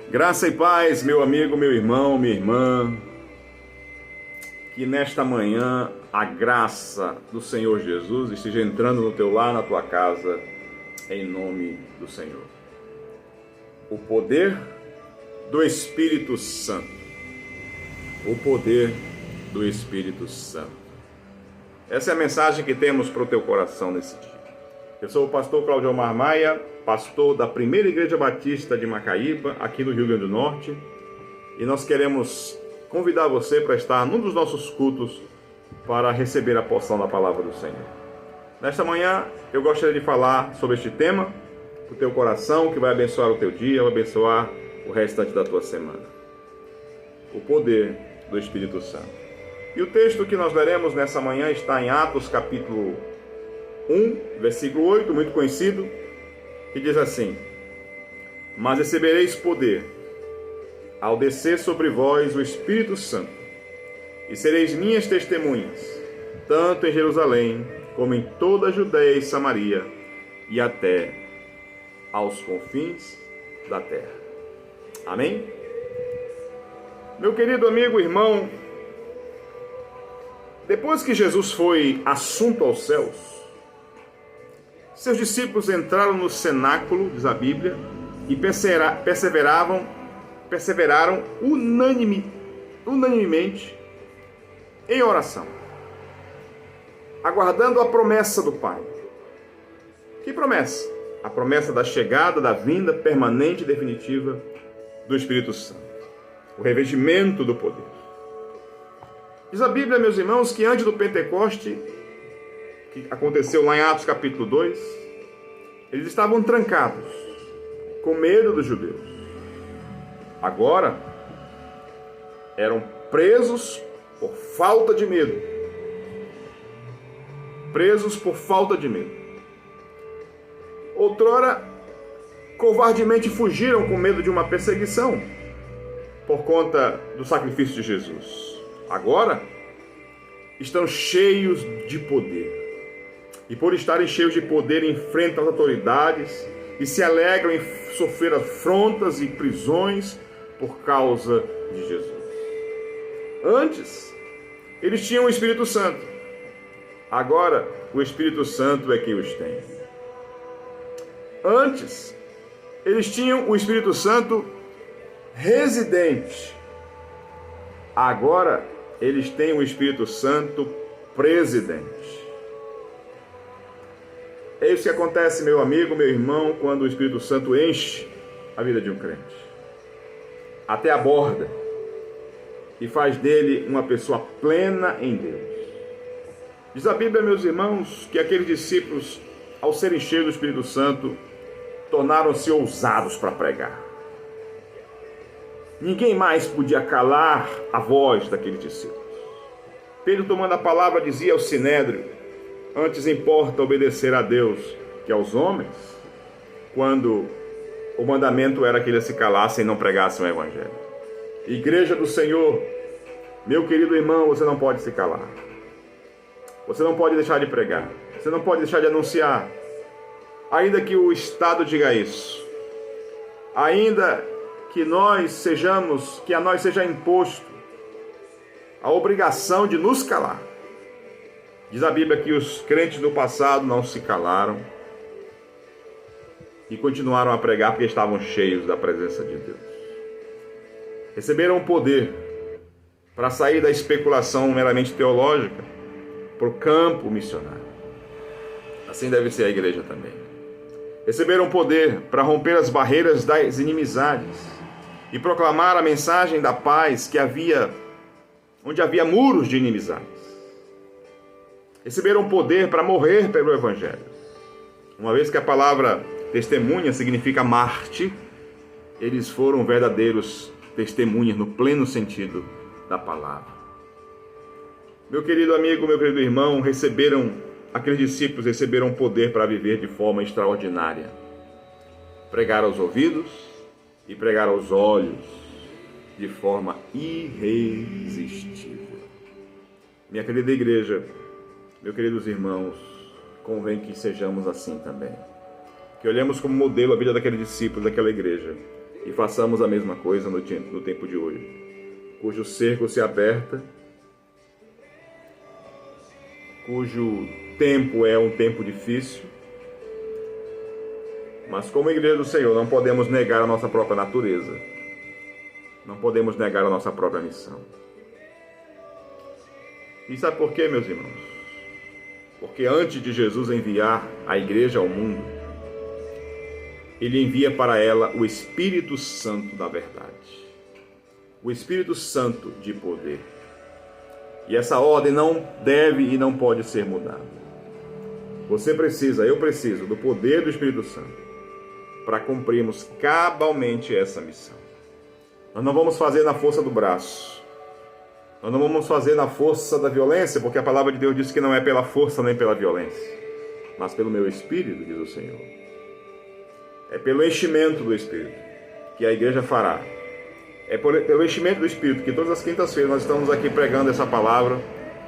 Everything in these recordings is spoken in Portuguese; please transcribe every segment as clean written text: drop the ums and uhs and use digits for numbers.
Graça e paz, meu amigo, meu irmão, minha irmã, que nesta manhã a graça do Senhor Jesus esteja entrando no teu lar, na tua casa, em nome do Senhor. O poder do Espírito Santo. O poder do Espírito Santo. Essa é a mensagem que temos para o teu coração nesse dia. Eu sou o pastor Claudio Omar Maia, pastor da Primeira Igreja Batista de Macaíba, aqui no Rio Grande do Norte, e nós queremos convidar você para estar num dos nossos cultos para receber a porção da palavra do Senhor. Nesta manhã, eu gostaria de falar sobre este tema para o teu coração, que vai abençoar o teu dia, vai abençoar o restante da tua semana. O poder do Espírito Santo. E o texto que nós leremos nessa manhã está em Atos capítulo 1, versículo 8, muito conhecido, que diz assim: Mas recebereis poder ao descer sobre vós o Espírito Santo, e sereis minhas testemunhas, tanto em Jerusalém, como em toda a Judéia e Samaria, e até aos confins da terra. Amém? Meu querido amigo, irmão, depois que Jesus foi assunto aos céus, seus discípulos entraram no cenáculo, diz a Bíblia, e perseveraram unanimemente em oração, aguardando a promessa do Pai. Que promessa? A promessa da chegada, da vinda permanente e definitiva do Espírito Santo. O revestimento do poder. Diz a Bíblia, meus irmãos, que antes do Pentecoste, que aconteceu lá em Atos capítulo 2, eles estavam trancados, com medo dos judeus. Agora, eram presos por falta de medo. Presos por falta de medo. Outrora, covardemente fugiram com medo de uma perseguição por conta do sacrifício de Jesus. Agora, estão cheios de poder. E por estarem cheios de poder, enfrentam as autoridades e se alegram em sofrer afrontas e prisões por causa de Jesus. Antes, eles tinham o Espírito Santo. Agora, o Espírito Santo é quem os tem. Antes, eles tinham o Espírito Santo residente. Agora, eles têm o Espírito Santo presidente. É isso que acontece, meu amigo, meu irmão, quando o Espírito Santo enche a vida de um crente. Até aborda e faz dele uma pessoa plena em Deus. Diz a Bíblia, meus irmãos, que aqueles discípulos, ao serem cheios do Espírito Santo, tornaram-se ousados para pregar. Ninguém mais podia calar a voz daqueles discípulos. Pedro, tomando a palavra, dizia ao Sinédrio: Antes importa obedecer a Deus que aos homens, quando o mandamento era que eles se calassem e não pregassem o Evangelho. Igreja do Senhor, meu querido irmão, você não pode se calar. Você não pode deixar de pregar. Você não pode deixar de anunciar. Ainda que o Estado diga isso. Ainda que a nós seja imposto a obrigação de nos calar. Diz a Bíblia que os crentes do passado não se calaram e continuaram a pregar porque estavam cheios da presença de Deus. Receberam o poder para sair da especulação meramente teológica para o campo missionário. Assim deve ser a igreja também. Receberam poder para romper as barreiras das inimizades e proclamar a mensagem da paz onde havia muros de inimizades. Receberam poder para morrer pelo Evangelho. Uma vez que a palavra testemunha significa mártir, eles foram verdadeiros testemunhas no pleno sentido da palavra. Meu querido amigo, meu querido irmão, aqueles discípulos receberam poder para viver de forma extraordinária. Pregar aos ouvidos e pregar aos olhos de forma irresistível. Minha querida igreja, meus queridos irmãos, convém que sejamos assim também. Que olhemos como modelo a vida daqueles discípulos, daquela igreja, e façamos a mesma coisa no tempo de hoje, cujo cerco se aperta, cujo tempo é um tempo difícil, mas como igreja do Senhor não podemos negar a nossa própria natureza, não podemos negar a nossa própria missão. E sabe por quê, meus irmãos? Porque antes de Jesus enviar a igreja ao mundo, Ele envia para ela o Espírito Santo da verdade, o Espírito Santo de poder. E essa ordem não deve e não pode ser mudada. Você precisa, eu preciso do poder do Espírito Santo para cumprirmos cabalmente essa missão. Nós não vamos fazer na força do braço. Nós não vamos fazer na força da violência, porque a palavra de Deus diz que não é pela força nem pela violência, mas pelo meu Espírito, diz o Senhor. É pelo enchimento do Espírito que a igreja fará. É pelo enchimento do Espírito que todas as quintas-feiras nós estamos aqui pregando essa palavra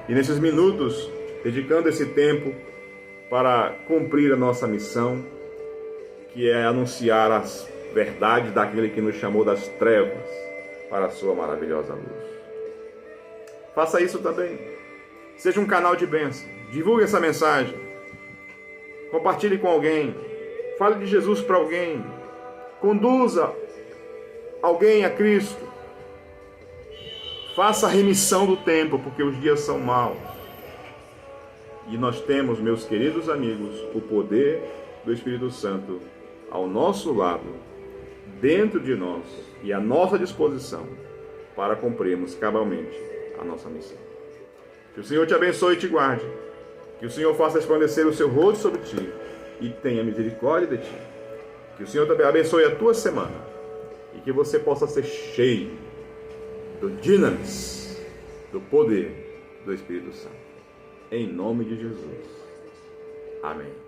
e nesses minutos, dedicando esse tempo para cumprir a nossa missão, que é anunciar as verdades daquele que nos chamou das trevas para a sua maravilhosa luz. Faça isso também. Seja um canal de bênção. Divulgue essa mensagem. Compartilhe com alguém. Fale de Jesus para alguém. Conduza alguém a Cristo. Faça a remissão do tempo, porque os dias são maus. E nós temos, meus queridos amigos, o poder do Espírito Santo ao nosso lado, dentro de nós e à nossa disposição para cumprirmos cabalmente a nossa missão. Que o Senhor te abençoe e te guarde. Que o Senhor faça resplandecer o seu rosto sobre ti e tenha misericórdia de ti. Que o Senhor também abençoe a tua semana e que você possa ser cheio do dinamis, do poder do Espírito Santo. Em nome de Jesus. Amém.